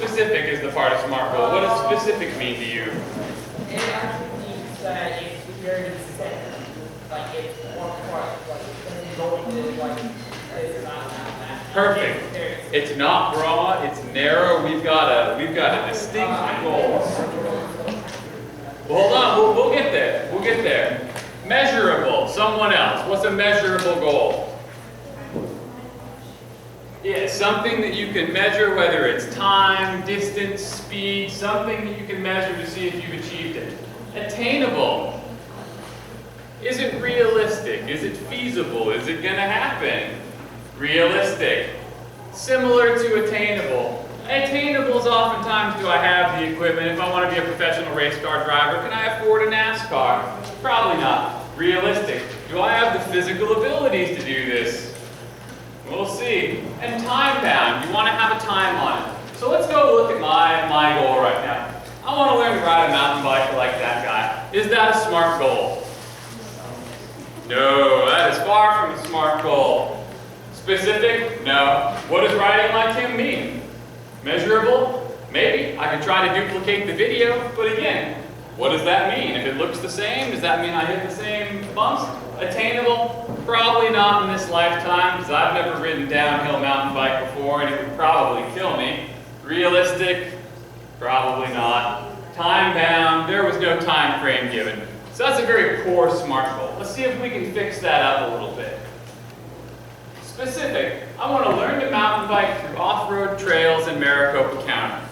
specific is the part of SMART goal? What does specific mean to you? It actually means that it's very specific. Like it's more like going to like this not that. Perfect. It's not broad, it's narrow. We've got a distinct goal. Well, hold on, we'll get there. We'll get there. Measurable, someone else. What's a measurable goal? Yeah, something that you can measure, whether it's time, distance, speed, something that you can measure to see if you've achieved it. Attainable. Is it realistic? Is it feasible? Is it going to happen? Realistic. Similar to attainable. Attainable is oftentimes, do I have the equipment? If I want to be a professional race car driver, can I afford a NASCAR? Probably not. Realistic. Do I have the physical abilities to do this? We'll see. And time bound. You want to have a time on it. So let's go look at my goal right now. I want to learn to ride a mountain bike like that guy. Is that a SMART goal? No, that is far from a SMART goal. Specific? No. What does riding like him mean? Measurable? Maybe. I could try to duplicate the video, but again, what does that mean? If it looks the same, does that mean I hit the same bumps? Attainable? Probably not in this lifetime, because I've never ridden downhill mountain bike before, and it would probably kill me. Realistic? Probably not. Time bound? There was no time frame given. So that's a very poor SMART goal. Let's see if we can fix that up a little bit. Specific. I want to learn to mountain bike through off-road trails in Maricopa County.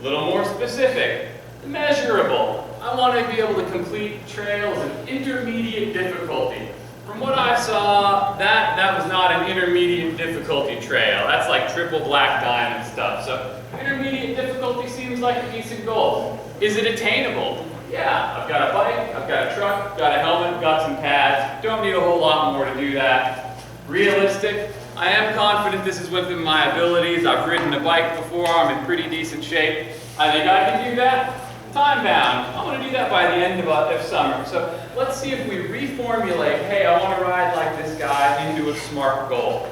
A little more specific. Measurable. I want to be able to complete trails of intermediate difficulty. From what I saw, that was not an intermediate difficulty trail. That's like triple black diamond stuff. So intermediate difficulty seems like a decent goal. Is it attainable? Yeah, I've got a bike, I've got a truck, got a helmet, got some pads. Don't need a whole lot more to do that. Realistic? I am confident this is within my abilities. I've ridden a bike before, I'm in pretty decent shape. I think I can do that. Time bound. I want to do that by the end of summer. So let's see if we reformulate, hey, I want to ride like this guy into a SMART goal.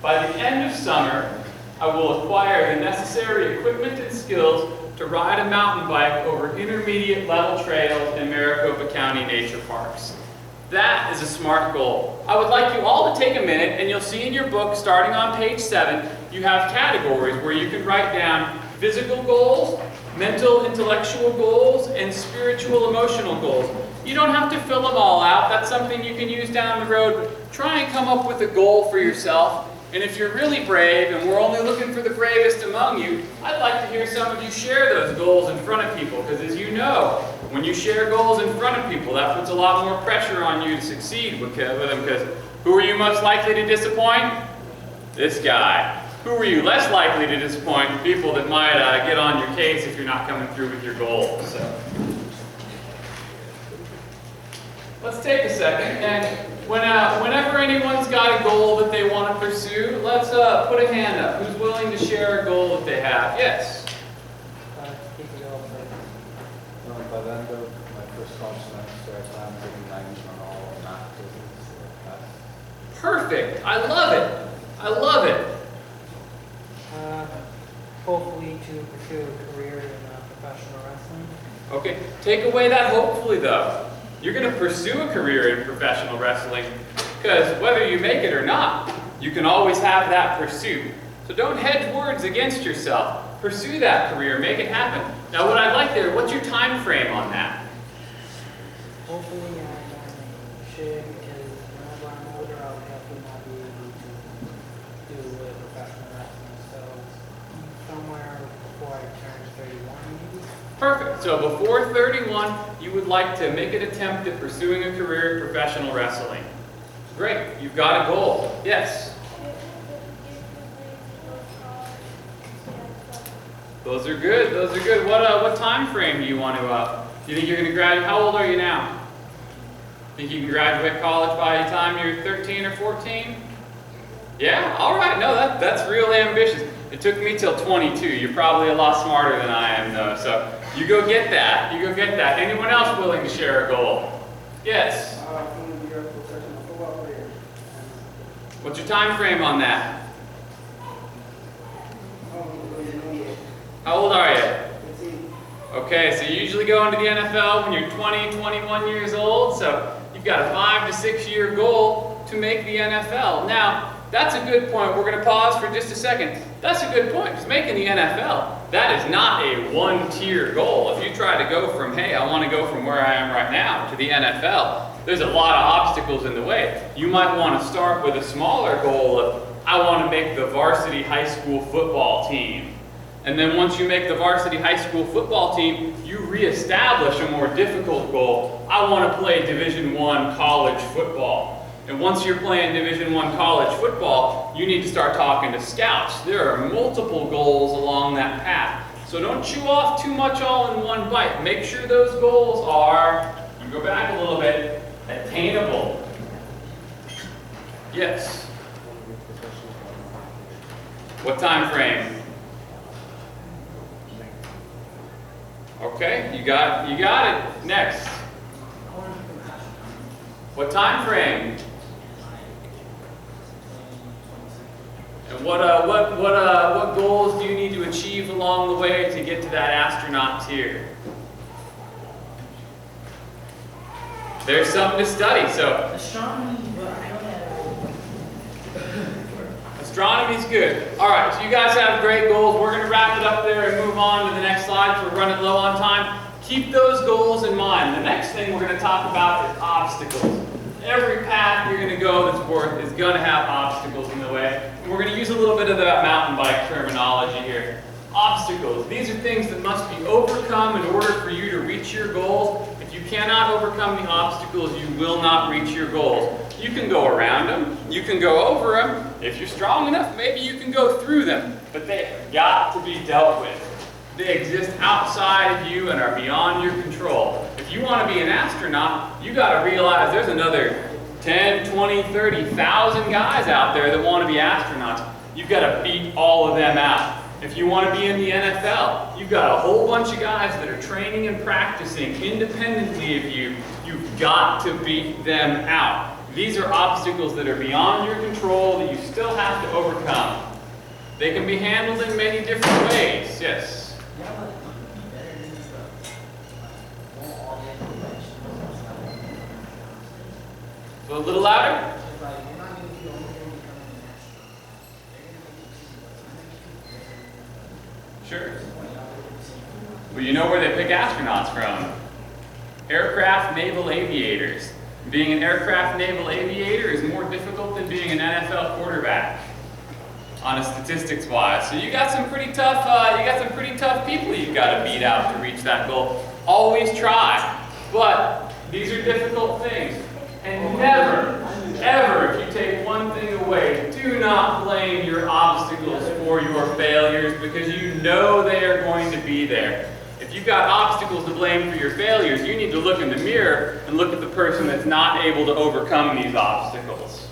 By the end of summer, I will acquire the necessary equipment and skills to ride a mountain bike over intermediate level trails in Maricopa County nature parks. That is a SMART goal. I would like you all to take a minute, and you'll see in your book, starting on page 7, you have categories where you can write down physical goals, mental, intellectual goals, and spiritual, emotional goals. You don't have to fill them all out. That's something you can use down the road. Try and come up with a goal for yourself. And if you're really brave, and we're only looking for the bravest among you, I'd like to hear some of you share those goals in front of people. Because as you know, when you share goals in front of people, that puts a lot more pressure on you to succeed with them. Because who are you most likely to disappoint? This guy. Who are you less likely to disappoint? People that might get on your case if you're not coming through with your goals. So let's take a second, and whenever anyone's got a goal that they want to pursue, let's put a hand up. Who's willing to share a goal that they have? Yes? By the end of my first college semester, I plan on taking 90 on all math quizzes. Perfect. I love it. I love it. Hopefully to pursue a career in professional wrestling. Okay, take away that hopefully though. You're going to pursue a career in professional wrestling because whether you make it or not, you can always have that pursuit. So don't hedge words against yourself. Pursue that career, make it happen. Now what I'd like there, what's your time frame on that? Hopefully I should, because whenever I'm older, I'll definitely not be able to do professional wrestling. So somewhere before I turn 31 maybe. Perfect. So before 31, you would like to make an attempt at pursuing a career in professional wrestling. Great. You've got a goal. Yes? Those are good. Those are good. What time frame do you want to, do you think you're going to graduate? How old are you now? Think you can graduate college by the time you're 13 or 14? Yeah? All right. No, that's real ambitious. It took me till 22. You're probably a lot smarter than I am, though. So you go get that. You go get that. Anyone else willing to share a goal? Yes? What's your time frame on that? How old are you? Okay, so you usually go into the NFL when you're 20, 21 years old, so you've got a 5 to 6 year goal to make the NFL. Now, that's a good point. We're going to pause for just a second. That's a good point, because making the NFL, that is not a one-tier goal. If you try to go from, hey, I want to go from where I am right now to the NFL, there's a lot of obstacles in the way. You might want to start with a smaller goal of, I want to make the varsity high school football team. And then once you make the varsity high school football team, you reestablish a more difficult goal. I want to play Division I college football. And once you're playing Division I college football, you need to start talking to scouts. There are multiple goals along that path. So don't chew off too much all in one bite. Make sure those goals are, you go back a little bit, attainable. Yes. What time frame? Okay, you got it. Next. What time frame? And what goals do you need to achieve along the way to get to that astronaut tier? There's something to study. So Astronomy, but I don't have. astronomy's good. All right, so you guys have great goals. We're going to wrap it up there and move on to the next slide. We're running low on time. Keep those goals in mind. The next thing we're going to talk about is obstacles. Every path you're going to go that's worth is going to have obstacles in the way. And we're going to use a little bit of that mountain bike terminology here. Obstacles. These are things that must be overcome in order for you to reach your goals. If you cannot overcome the obstacles, you will not reach your goals. You can go around them. You can go over them. If you're strong enough, maybe you can go through them. But they have got to be dealt with. They exist outside of you and are beyond your control. If you want to be an astronaut, you got to realize there's another 10, 20, 30,000 guys out there that want to be astronauts. You've got to beat all of them out. If you want to be in the NFL, you've got a whole bunch of guys that are training and practicing independently of you. You've got to beat them out. These are obstacles that are beyond your control that you still have to overcome. They can be handled in many different ways. Yes? So a little louder? Sure. Well, you know where they pick astronauts from. Aircraft naval aviators. Being an aircraft naval aviator is more difficult than being an NFL quarterback, on a statistics-wise. So you got some pretty tough. People you've got to beat out to reach that goal. Always try, but these are difficult things. And never, ever, if you take one thing away, do not blame your obstacles for your failures, because you know they are going to be there. If you've got obstacles to blame for your failures, you need to look in the mirror and look at the person that's not able to overcome these obstacles.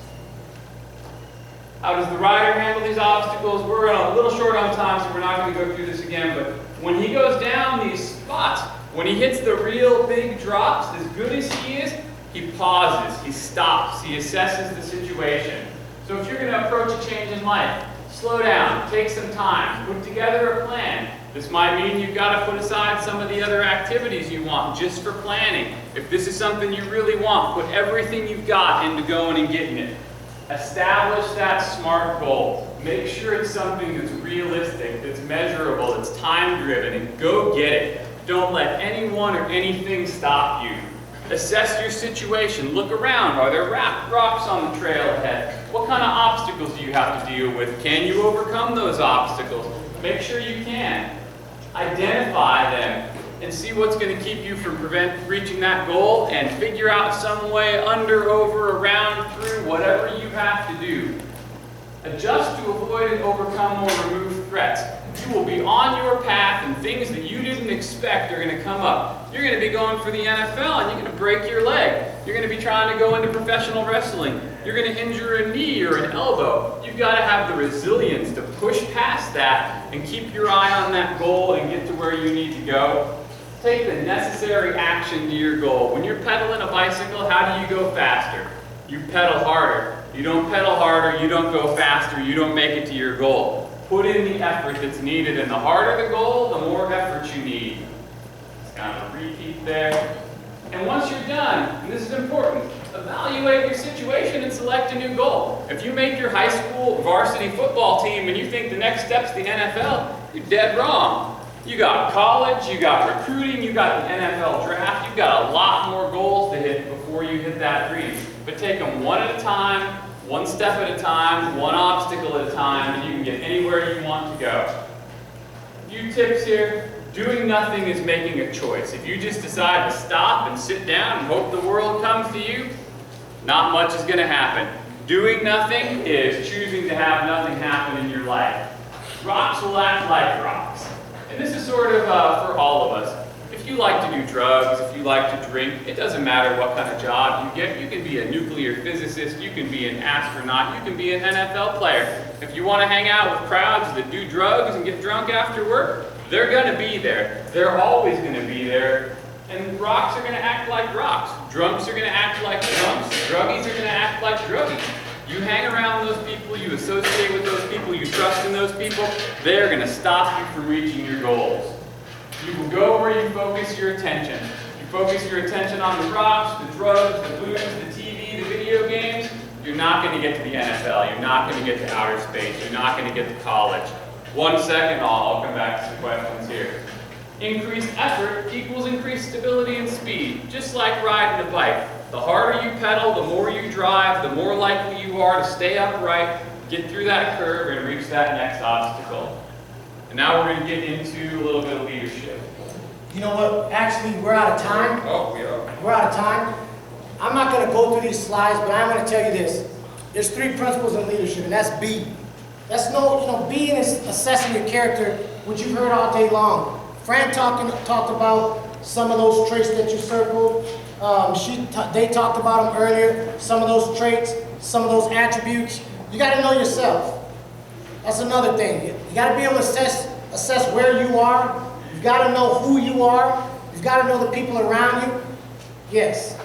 How does the rider handle these obstacles? We're a little short on time, so we're not going to go through this again, but when he goes down these spots, when he hits the real big drops, as good as he is, he pauses, he stops, he assesses the situation. So if you're going to approach a change in life, slow down, take some time, put together a plan. This might mean you've got to put aside some of the other activities you want just for planning. If this is something you really want, put everything you've got into going and getting it. Establish that SMART goal. Make sure it's something that's realistic, that's measurable, that's time-driven, and go get it. Don't let anyone or anything stop you. Assess your situation. Look around. Are there rocks on the trail ahead? What kind of obstacles do you have to deal with? Can you overcome those obstacles? Make sure you can. Identify them and see what's going to keep you from reaching that goal, and figure out some way under, over, around, through, whatever you have to do. Adjust to avoid and overcome or remove threats. You will be on your path, and things that you didn't expect are going to come up. You're going to be going for the NFL and you're going to break your leg. You're going to be trying to go into professional wrestling. You're going to injure a knee or an elbow. You've got to have the resilience to push past that and keep your eye on that goal and get to where you need to go. Take the necessary action to your goal. When you're pedaling a bicycle, how do you go faster? You pedal harder. You don't pedal harder, you don't go faster, you don't make it to your goal. Put in the effort that's needed, and the harder the goal, the more effort you need. It's kind of a repeat there. And once you're done, and this is important, evaluate your situation and select a new goal. If you make your high school varsity football team and you think the next step's the NFL, you're dead wrong. You got college, you got recruiting, you got the NFL draft, you've got a lot more goals to hit before you hit that dream. But take them one at a time, one step at a time, one obstacle at a time, and you can get anywhere you want to go. A few tips here. Doing nothing is making a choice. If you just decide to stop and sit down and hope the world comes to you, not much is going to happen. Doing nothing is choosing to have nothing happen in your life. Rocks will act like rocks. And this is sort of for all of us. If you like to do drugs, if you like to drink, it doesn't matter what kind of job you get. You can be a nuclear physicist, you can be an astronaut, you can be an NFL player. If you want to hang out with crowds that do drugs and get drunk after work, they're going to be there. They're always going to be there. And rocks are going to act like rocks. Drunks are going to act like drunks. Druggies are going to act like druggies. You hang around those people, you associate with those people, you trust in those people, they're going to stop you from reaching your goals. You will go where you focus your attention. You focus your attention on the rocks, the drugs, the booze, the TV, the video games, you're not going to get to the NFL. You're not going to get to outer space. You're not going to get to college. 1 second, I'll come back to some questions here. Increased effort equals increased stability and speed, just like riding a bike. The harder you pedal, the more you drive, the more likely you are to stay upright, get through that curve, and reach that next obstacle. And now we're going to get into a little bit of leadership. You know what? Actually, we're out of time. Oh, we are. We're out of time. I'm not going to go through these slides, but I'm going to tell you this. There's 3 principles in leadership, and that's B. That's B is assessing your character, which you've heard all day long. Fran talked about some of those traits that you circled. They talked about them earlier. Some of those traits, some of those attributes. You got to know yourself. That's another thing. You got to be able to assess where you are. You've got to know who you are. You've got to know the people around you. Yes.